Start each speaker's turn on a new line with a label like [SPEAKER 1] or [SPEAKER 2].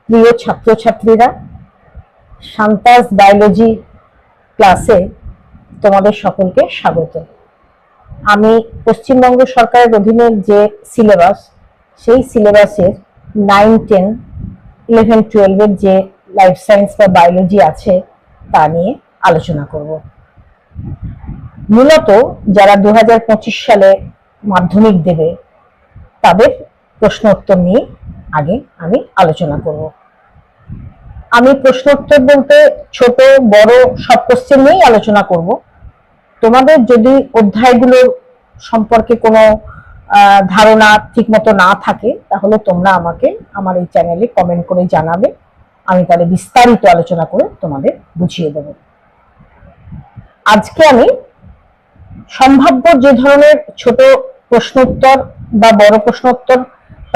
[SPEAKER 1] প্রিয় ছাত্রছাত্রীরা, শান্তাস বায়োলজি ক্লাসে তোমাদের সকলকে স্বাগত। আমি পশ্চিমবঙ্গ সরকারের অধীনে যে সিলেবাস, সেই সিলেবাসের 9, 10, 11, 12 যে লাইফ সায়েন্স বা বায়োলজি আছে তা নিয়ে আলোচনা করব। মূলত যারা 2025 সালে মাধ্যমিক দেবে তাদের প্রশ্ন উত্তর নিয়ে আগে আমি আলোচনা করব। আমি প্রশ্ন উত্তর বলতে ছোট বড় সব কোশ্চেন নিয়েই আলোচনা করব। তোমাদের যদি অধ্যায়গুলোর সম্পর্কে কোনো ধারণা ঠিক মতো না থাকে তাহলে তোমরা আমাকে আমার এই চ্যানেলে কমেন্ট করে জানাবে, আমি তাহলে বিস্তারিত আলোচনা করে তোমাদের বুঝিয়ে দেব। আজকে আমি সম্ভাব্য যে ধরনের ছোট প্রশ্ন উত্তর বা বড় প্রশ্ন উত্তর